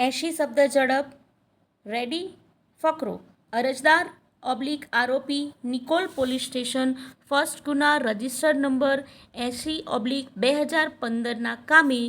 80 શબ્દ ઝડપ. રેડી? ફકરો. અરજદાર આરોપી નિકોલ પોલીસ સ્ટેશન ફર્સ્ટ ગુના રજિસ્ટર નંબર 80/2015ના કામે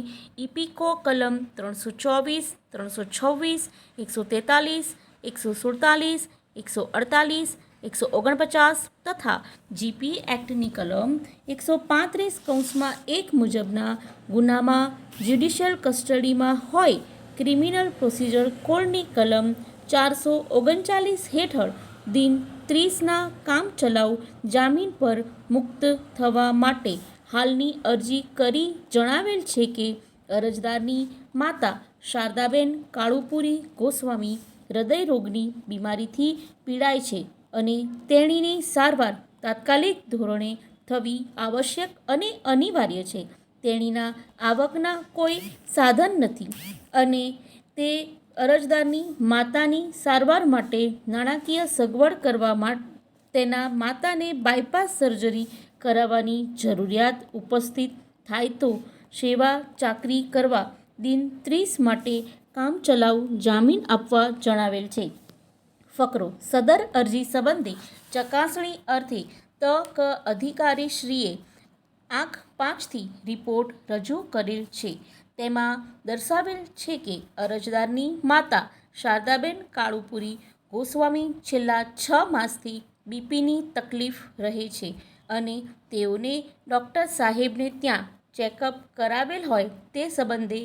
ઇપીકો કલમ 324, 326, 143, 147, 148, 149 તથા જીપી એક્ટની કલમ 135(1) મુજબના ગુનામાં જ્યુડિશિયલ કસ્ટડીમાં હોય ક્રિમિનલ પ્રોસિજર કોડની કલમ 439 હેઠળ દિન 30ના કામચલાઉ જામીન પર મુક્ત થવા માટે હાલની અરજી કરી જણાવેલ છે કે અરજદારની માતા શારદાબેન કાળુપુરી ગોસ્વામી હૃદયરોગની બીમારીથી પીડાય છે અને તેણીની સારવાર તાત્કાલિક ધોરણે થવી આવશ્યક અને અનિવાર્ય છે. તેણીના આવકના કોઈ સાધન નથી અને તે અરજદારની માતાની સારવાર માટે નાણાકીય સગવડ કરવા તેના માતાને બાયપાસ સર્જરી કરાવવાની જરૂરિયાત ઉપસ્થિત થાય તો સેવા ચાકરી કરવા દિન 30 માટે કામચલાઉ જામીન આપવા જણાવેલ છે. ફકરો. સદર અરજી સંબંધે ચકાસણી અર્થે તક અધિકારીશ્રીએ આંક 5થી રિપોર્ટ રજૂ કરેલ છે. તેમાં દર્શાવેલ છે કે અરજદારની માતા શારદાબેન કાળુપુરી ગોસ્વામી છેલ્લા 6 માસથી બીપીની તકલીફ રહે છે અને તેઓને ડૉક્ટર સાહેબને ત્યાં ચેકઅપ કરાવેલ હોય તે સંબંધે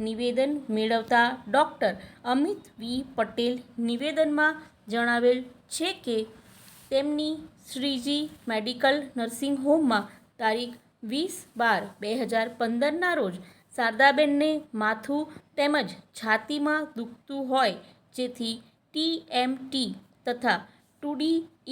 નિવેદન મેળવતા ડૉક્ટર અમિત વી પટેલ નિવેદનમાં જણાવેલ છે કે તેમની શ્રીજી મેડિકલ નર્સિંગ હોમમાં તારીખ 20/12/2015ના રોજ શારદાબેનને માથું તેમજ છાતીમાં દુખતું હોય જેથી TMT તથા 2D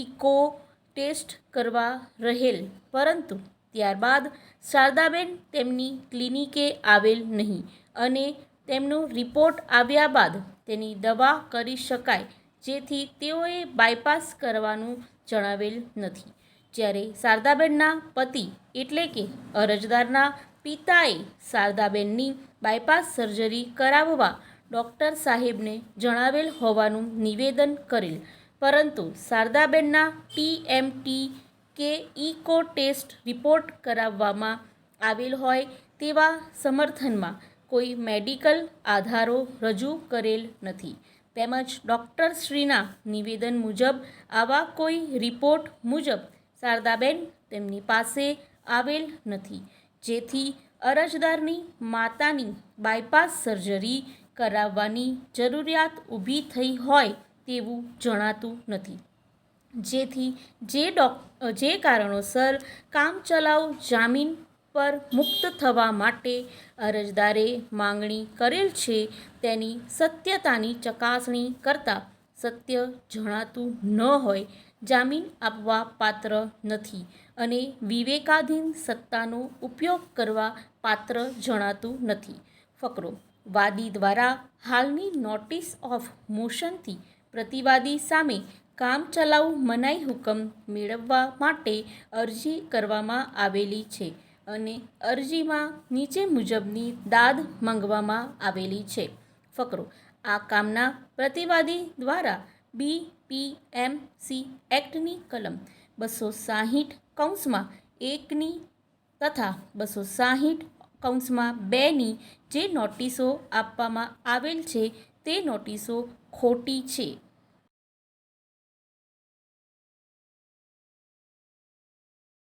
ઇકો ટેસ્ટ કરવા રહેલ, પરંતુ ત્યારબાદ શારદાબેન તેમની ક્લિનિકે આવેલ નહીં અને તેમનો રિપોર્ટ આવ્યા બાદ તેની દવા કરી શકાય જેથી તેઓએ બાયપાસ કરવાનું જણાવેલ નથી. જ્યારે શારદાબેનના પતિ એટલે કે અરજદારના પિતાએ શારદાબેનની બાયપાસ સર્જરી કરાવવા ડૉક્ટર સાહેબને જણાવેલ હોવાનું નિવેદન કરેલ, પરંતુ શારદાબેનના TMT કે ઇકો ટેસ્ટ રિપોર્ટ કરાવવામાં આવેલ હોય તેવા સમર્થનમાં કોઈ મેડિકલ આધારો રજૂ કરેલ નથી તેમજ ડૉક્ટરશ્રીના નિવેદન મુજબ આવા કોઈ રિપોર્ટ મુજબ શારદાબેન તેમની પાસે આવેલ નથી, જેથી અરજદારની માતાની બાયપાસ સર્જરી કરાવવાની જરૂરિયાત ઊભી થઈ હોય તેવું જણાતું નથી. જેથી જે કારણોસર કામચલાઉ જામીન પર મુક્ત થવા માટે અરજદારે માંગણી કરેલ છે તેની સત્યતાની ચકાસણી કરતાં સત્ય જણાતું ન હોય જામીન આપવા પાત્ર નથી અને વિવેકાધીન સત્તાનો ઉપયોગ કરવા પાત્ર જણાતું નથી. ફકરો. વાદી દ્વારા હાલની નોટિસ ઓફ મોશનથી પ્રતિવાદી સામે કામચલાઉ મનાઈ હુકમ મેળવવા માટે અરજી કરવામાં આવેલી છે અને અરજીમાં નીચે મુજબની દાદ માંગવામાં આવેલી છે. ફકરો. આ કામના પ્રતિવાદી દ્વારા BPMC એક્ટની કલમ 260(1) તથા 260(2) જે નોટિસો આપવામાં આવેલ છે તે નોટિસો ખોટી છે.